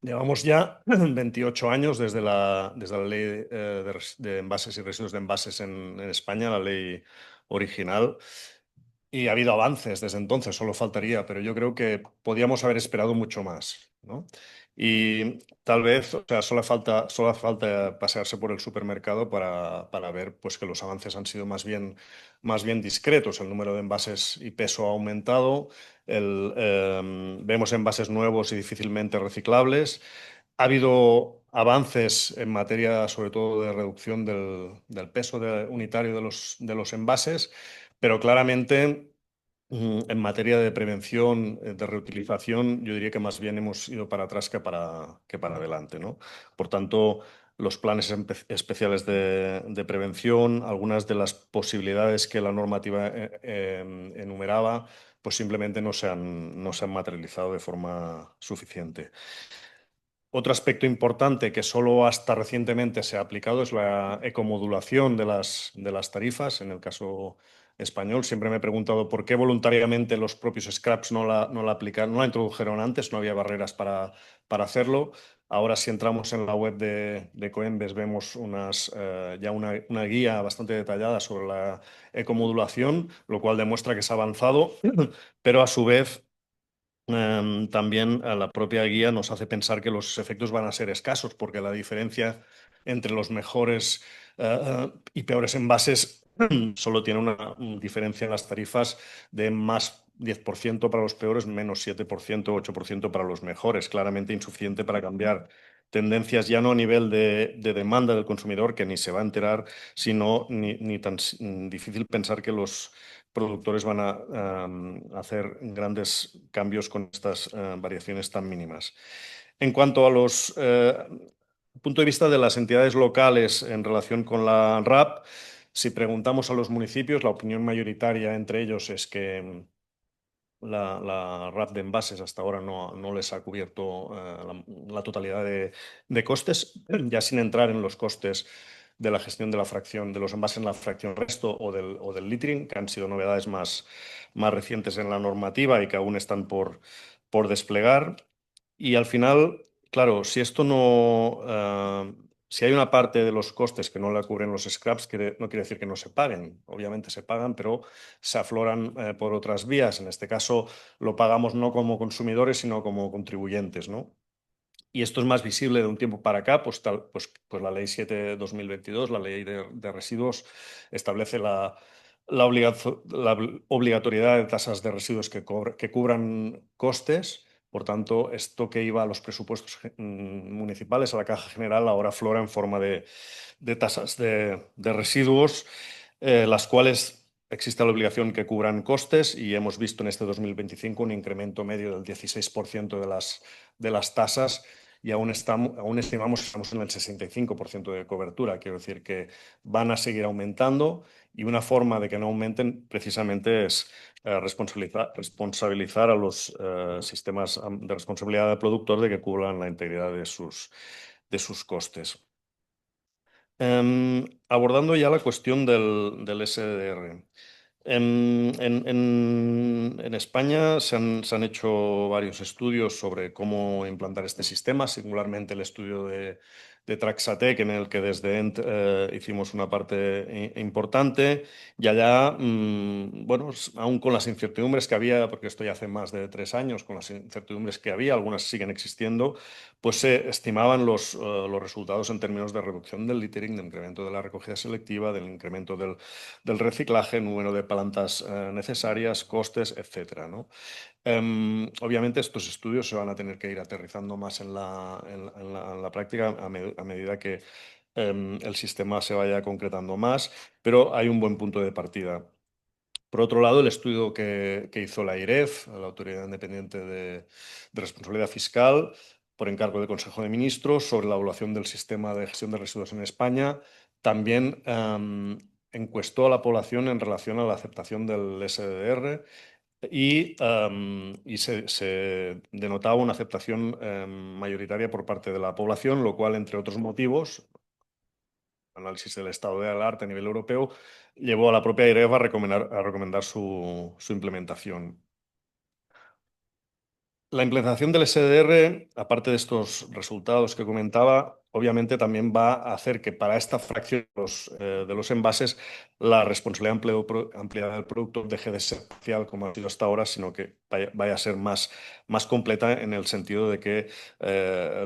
Llevamos ya 28 años desde la ley de envases y residuos de envases en España, la ley original. Y ha habido avances desde entonces, solo faltaría, pero yo creo que podíamos haber esperado mucho más, ¿no? Y tal vez, solo hace falta pasearse por el supermercado para ver pues, que los avances han sido más bien discretos. El número de envases y peso ha aumentado, vemos envases nuevos y difícilmente reciclables. Ha habido avances en materia, sobre todo, de reducción del peso unitario de los envases, pero claramente en materia de prevención, de reutilización, yo diría que más bien hemos ido para atrás que para adelante, ¿no? Por tanto, los planes especiales de prevención, algunas de las posibilidades que la normativa enumeraba, pues simplemente no se han materializado de forma suficiente. Otro aspecto importante que solo hasta recientemente se ha aplicado es la ecomodulación de las tarifas. En el caso español siempre me he preguntado por qué voluntariamente los propios scraps no la introdujeron antes, no había barreras para hacerlo. Ahora, si entramos en la web de Coembes, vemos ya una guía bastante detallada sobre la ecomodulación, lo cual demuestra que se ha avanzado, pero a su vez también la propia guía nos hace pensar que los efectos van a ser escasos, porque la diferencia entre los mejores y peores envases solo tiene una diferencia en las tarifas de más 10% para los peores, menos 7%, 8% para los mejores. Claramente insuficiente para cambiar tendencias, ya no a nivel de demanda del consumidor, que ni se va a enterar, sino ni tan difícil pensar que los productores van a hacer grandes cambios con estas variaciones tan mínimas. En cuanto a los punto de vista de las entidades locales en relación con la RAP, si preguntamos a los municipios, la opinión mayoritaria entre ellos es que la RAP de envases hasta ahora no les ha cubierto la totalidad de costes, ya sin entrar en los costes de la gestión de la fracción de los envases en la fracción resto o del littering, que han sido novedades más recientes en la normativa y que aún están por desplegar. Y al final, claro, si esto no... si hay una parte de los costes que no la cubren los scraps, no quiere decir que no se paguen. Obviamente se pagan, pero se afloran por otras vías. En este caso lo pagamos no como consumidores, sino como contribuyentes, ¿no? Y esto es más visible de un tiempo para acá, pues la Ley 7/2022, la Ley de Residuos, establece la obligatoriedad de tasas de residuos que cubran costes. Por tanto, esto que iba a los presupuestos municipales, a la Caja General, ahora aflora en forma de tasas de residuos, las cuales existe la obligación que cubran costes, y hemos visto en este 2025 un incremento medio del 16% de las tasas, y aún estimamos que estamos en el 65% de cobertura. Quiero decir que van a seguir aumentando, y una forma de que no aumenten precisamente es responsabilizar a los sistemas de responsabilidad del productor de que cubran la integridad de sus costes. Abordando ya la cuestión del SDR. En España se han hecho varios estudios sobre cómo implantar este sistema, singularmente el estudio de Traxatec, en el que desde ENT hicimos una parte importante, y allá, bueno, aún con las incertidumbres que había, porque esto ya hace más de 3 años, con las incertidumbres que había, algunas siguen existiendo, pues se estimaban los resultados en términos de reducción del littering, de incremento de la recogida selectiva, del incremento del reciclaje, número de plantas necesarias, costes, etcétera, ¿no? Obviamente estos estudios se van a tener que ir aterrizando más en la práctica a medida que el sistema se vaya concretando más, pero hay un buen punto de partida. Por otro lado, el estudio que hizo la IREF, la Autoridad Independiente de Responsabilidad Fiscal, por encargo del Consejo de Ministros, sobre la evaluación del sistema de gestión de residuos en España, también encuestó a la población en relación a la aceptación del SDR, y se denotaba una aceptación mayoritaria por parte de la población, lo cual, entre otros motivos, análisis del estado de alarma a nivel europeo, llevó a la propia IREF a recomendar su implementación. La implementación del SDR, aparte de estos resultados que comentaba, obviamente también va a hacer que para esta fracción de los envases la responsabilidad ampliada del producto deje de ser parcial, como ha sido hasta ahora, sino que vaya a ser más completa, en el sentido de que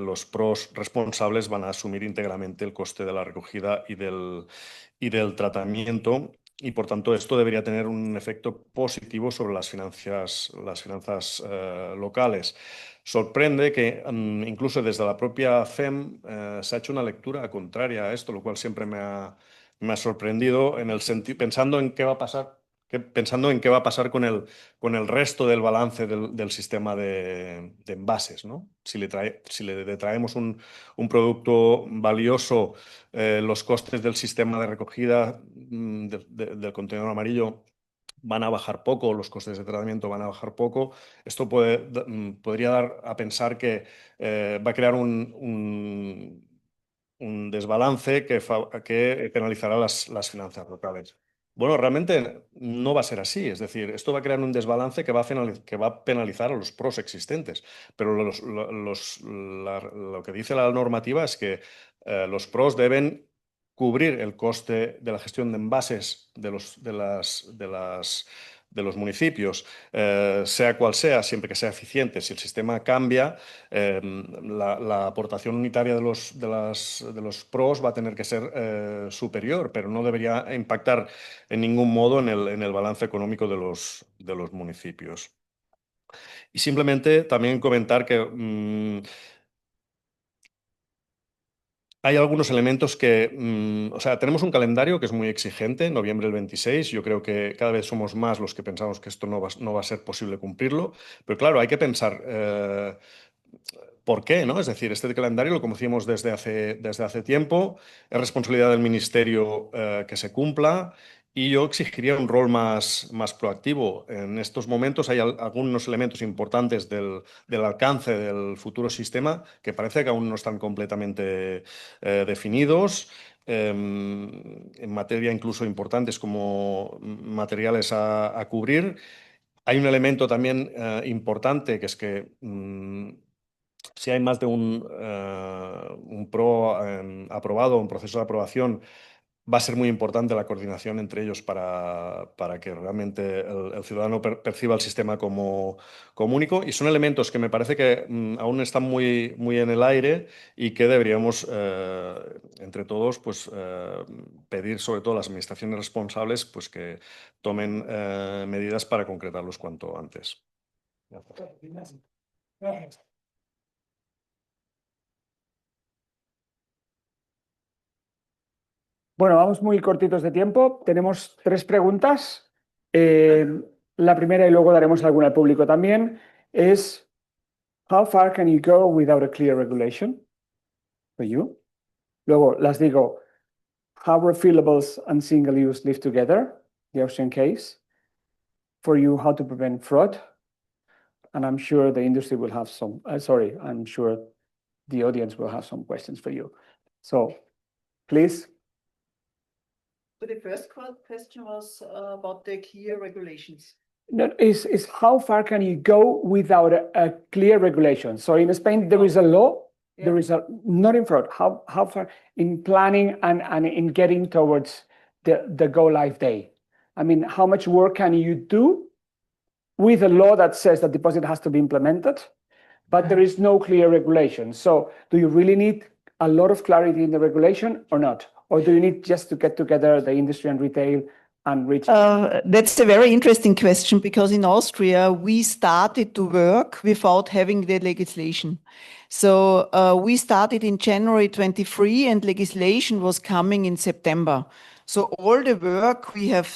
los pros responsables van a asumir íntegramente el coste de la recogida y del tratamiento. Y por tanto esto debería tener un efecto positivo sobre las finanzas locales. Sorprende que incluso desde la propia FEM se ha hecho una lectura contraria a esto, lo cual siempre me ha sorprendido, en el sentido, pensando en qué va a pasar con el resto del balance del sistema de envases, ¿no? Si le traemos un producto valioso, los costes del sistema de recogida del contenedor amarillo van a bajar poco, los costes de tratamiento van a bajar poco. Esto podría dar a pensar que va a crear un desbalance que penalizará las finanzas locales. Bueno, realmente no va a ser así. Es decir, esto va a crear un desbalance que va a penalizar a los pros existentes. Pero lo que dice la normativa es que los pros deben cubrir el coste de la gestión de envases de los municipios, sea cual sea, siempre que sea eficiente. Si el sistema cambia, la aportación unitaria de los pros va a tener que ser superior, pero no debería impactar en ningún modo en el balance económico de los municipios. Y simplemente también comentar que hay algunos elementos que, o sea, tenemos un calendario que es muy exigente, noviembre el 26. Yo creo que cada vez somos más los que pensamos que esto no va a ser posible cumplirlo. Pero claro, hay que pensar por qué, ¿no? Es decir, este calendario lo conocimos desde hace tiempo, es responsabilidad del Ministerio que se cumpla, y yo exigiría un rol más proactivo. En estos momentos hay algunos elementos importantes del alcance del futuro sistema que parece que aún no están completamente definidos, en materia incluso importantes como materiales a cubrir. Hay un elemento también importante, que es que si hay más de un PRO aprobado, un proceso de aprobación, va a ser muy importante la coordinación entre ellos para que realmente el ciudadano perciba el sistema como único. Y son elementos que me parece que aún están muy, muy en el aire y que deberíamos, entre todos, pues, pedir, sobre todo a las administraciones responsables, pues, que tomen medidas para concretarlos cuanto antes. Bueno, vamos muy cortitos de tiempo. Tenemos 3 preguntas. La primera, y luego daremos alguna al público también, es how far can you go without a clear regulation for you? Luego las digo, how refillables and single use live together, the Austrian case. For you, how to prevent fraud. And I'm sure the industry will have some, I'm sure the audience will have some questions for you. So, please. So the first question was about the clear regulations. No, is how far can you go without a clear regulation? So in Spain, there is a law, there is not in fraud. How far in planning and in getting towards the go live day? I mean, how much work can you do with a law that says that deposit has to be implemented, but there is no clear regulation? So do you really need a lot of clarity in the regulation or not? Or do you need just to get together the industry and retail and reach? That's a very interesting question, because in Austria, we started to work without having the legislation. So we started in January 23 and legislation was coming in September. So all the work we have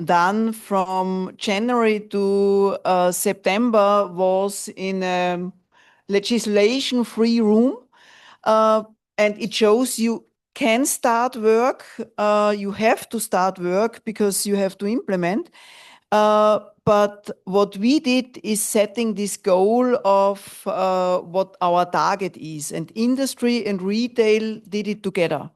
done from January to September was in a legislation-free room. And it shows you can start work, you have to start work because you have to implement. But what we did is setting this goal of what our target is, and industry and retail did it together.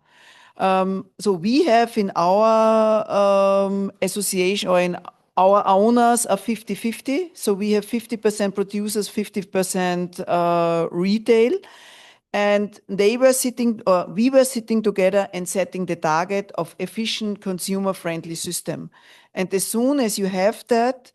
So we have in our association, or in our owners, are 50-50. So we have 50% producers, 50% retail. And they were sitting, or we were sitting together and setting the target of efficient, consumer-friendly system. And as soon as you have that,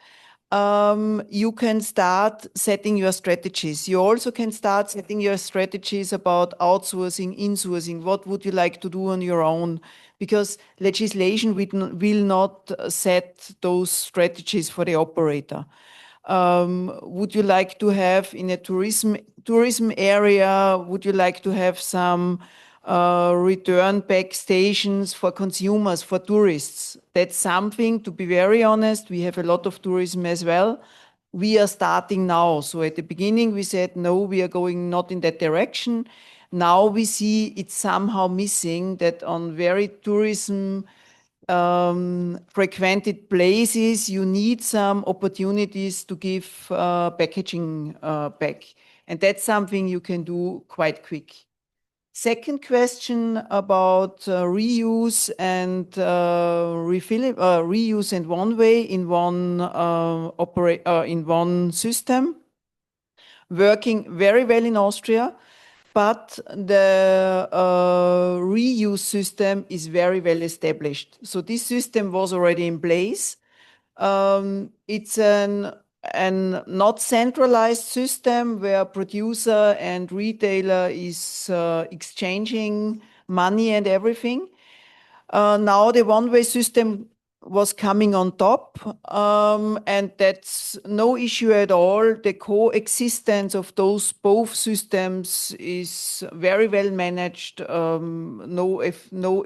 you can start setting your strategies. You also can start setting your strategies about outsourcing, insourcing. What would you like to do on your own? Because legislation will not set those strategies for the operator. Would you like to have in a tourism area, would you like to have some return back stations for consumers, for tourists? That's something, to be very honest, we have a lot of tourism as well. We are starting now. So at the beginning we said, no, we are going not in that direction. Now we see it's somehow missing, that on very tourism frequented places, you need some opportunities to give packaging back. And that's something you can do quite quick. Second question about reuse and reuse and one way in one system. Working very well in Austria. But the reuse system is very well established. So this system was already in place. It's an not centralized system where producer and retailer is exchanging money and everything. Now the one-way system was coming on top, and that's no issue at all. The coexistence of those both systems is very well managed. No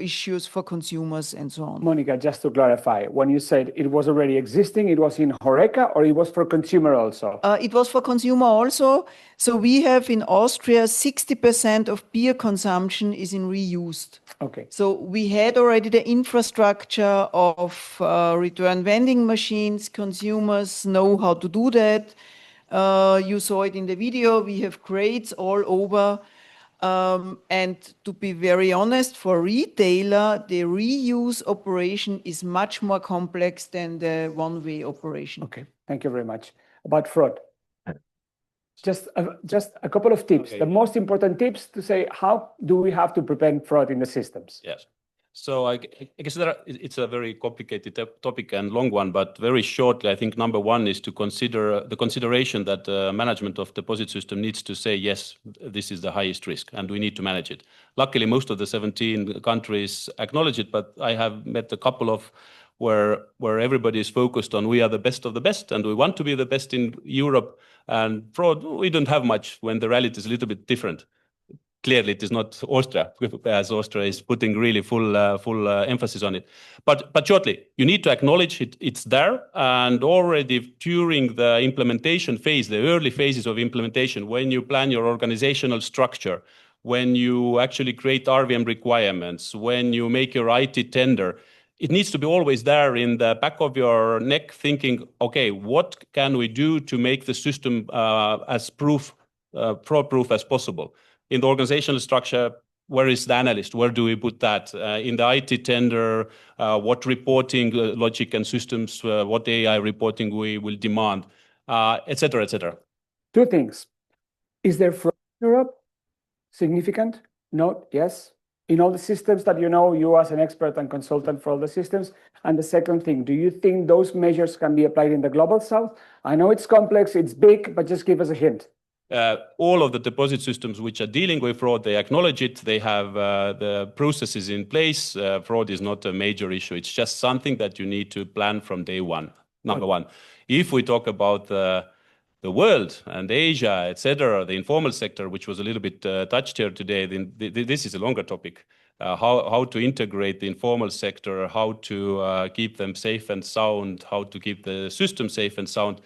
issues for consumers and so on. Monika, just to clarify, when you said it was already existing, it was in HoReCa or it was for consumer also? It was for consumer also. So we have in Austria 60% of beer consumption is in reused. Okay. So we had already the infrastructure of return vending machines. Consumers know how to do that. You saw it in the video. We have crates all over. And to be very honest, for retailer, the reuse operation is much more complex than the one-way operation. Okay, thank you very much. About fraud. Just a couple of tips. Okay. The most important tips to say, how do we have to prevent fraud in the systems? Yes. So I guess it's a very complicated topic and long one, but very shortly, I think number one is to consider the consideration that management of deposit system needs to say, yes, this is the highest risk and we need to manage it. Luckily, most of the 17 countries acknowledge it, but I have met a couple of where everybody is focused on we are the best of the best and we want to be the best in Europe, and fraud, we don't have much when the reality is a little bit different. Clearly, it is not Austria, as Austria is putting really full emphasis on it. But shortly, you need to acknowledge it's there, and already during the implementation phase, the early phases of implementation, when you plan your organizational structure, when you actually create RVM requirements, when you make your IT tender, it needs to be always there in the back of your neck, thinking, okay, what can we do to make the system as fraud-proof as possible? In the organizational structure, where is the analyst? Where do we put that? In the IT tender, what reporting logic and systems, what AI reporting we will demand, et cetera, et cetera. Two things. Is there fraud in Europe? Significant? No? Yes? In all the systems that you know, you as an expert and consultant for all the systems. And the second thing, do you think those measures can be applied in the global south? I know it's complex, it's big, but just give us a hint. All of the deposit systems which are dealing with fraud, they acknowledge it. They have the processes in place. Fraud is not a major issue. It's just something that you need to plan from day one, number one. If we talk about the world and Asia, etc., the informal sector, which was a little bit touched here today, then this is a longer topic. How to integrate the informal sector, how to keep them safe and sound, how to keep the system safe and sound.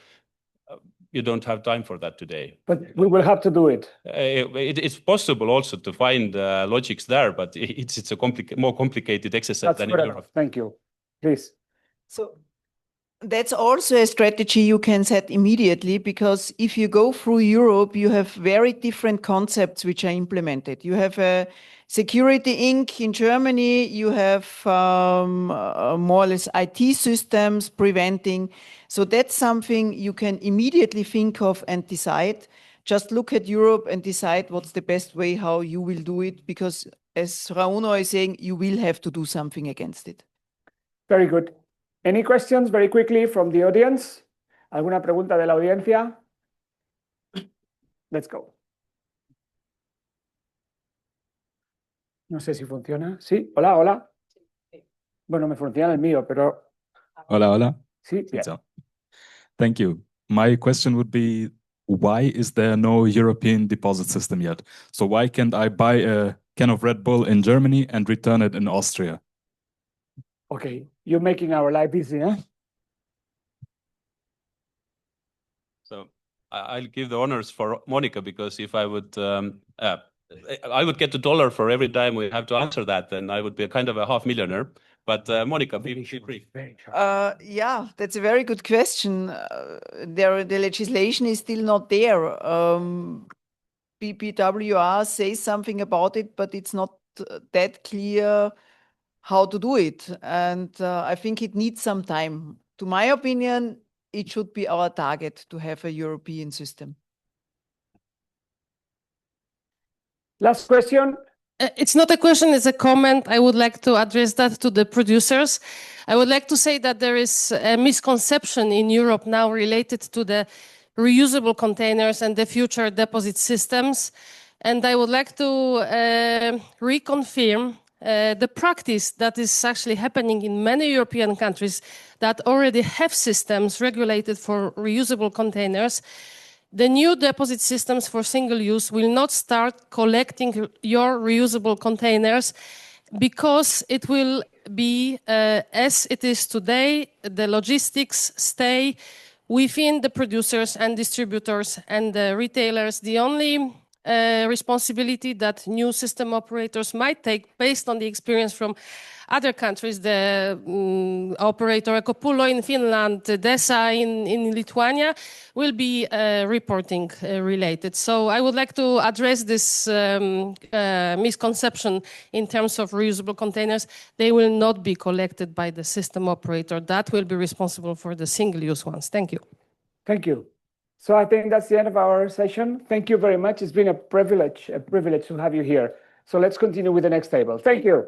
You don't have time for that today. But we will have to do it. It's possible also to find logics there, but it's a more complicated exercise than in Europe. Thank you. Please. So that's also a strategy you can set immediately, because if you go through Europe, you have very different concepts which are implemented. You have a Security Inc. in Germany, you have more or less IT systems preventing. So that's something you can immediately think of and decide. Just look at Europe and decide what's the best way how you will do it, because as Rauno is saying, you will have to do something against it. Very good. Any questions very quickly from the audience? ¿Alguna pregunta de la audiencia? Let's go. No sé si funciona. Sí, hola, hola. Bueno, me funciona el mío, pero... Hola, hola. Sí, bien. So, thank you. My question would be, why is there no European deposit system yet? So why can't I buy a can of Red Bull in Germany and return it in Austria? Okay, you're making our life easy, huh? So I'll give the honors for Monika, because if I would get $1 for every time we have to answer that, then I would be a kind of a half millionaire. But Monika, maybe feel free. Yeah, that's a very good question. The legislation is still not there. BPWR says something about it, but it's not that clear how to do it. And I think it needs some time. To my opinion, it should be our target to have a European system. Last question. It's not a question, it's a comment. I would like to address that to the producers. I would like to say that there is a misconception in Europe now related to the reusable containers and the future deposit systems. And I would like to reconfirm the practice that is actually happening in many European countries that already have systems regulated for reusable containers. The new deposit systems for single use will not start collecting your reusable containers, because it will be as it is today. The logistics stay within the producers and distributors and the retailers. The only responsibility that new system operators might take, based on the experience from other countries, the operator Ecopullo in Finland, DESA in Lithuania, will be reporting related. So I would like to address this misconception in terms of reusable containers. They will not be collected by the system operator. That will be responsible for the single-use ones. Thank you. Thank you. So I think that's the end of our session. Thank you very much. It's been a privilege to have you here. So let's continue with the next table. Thank you.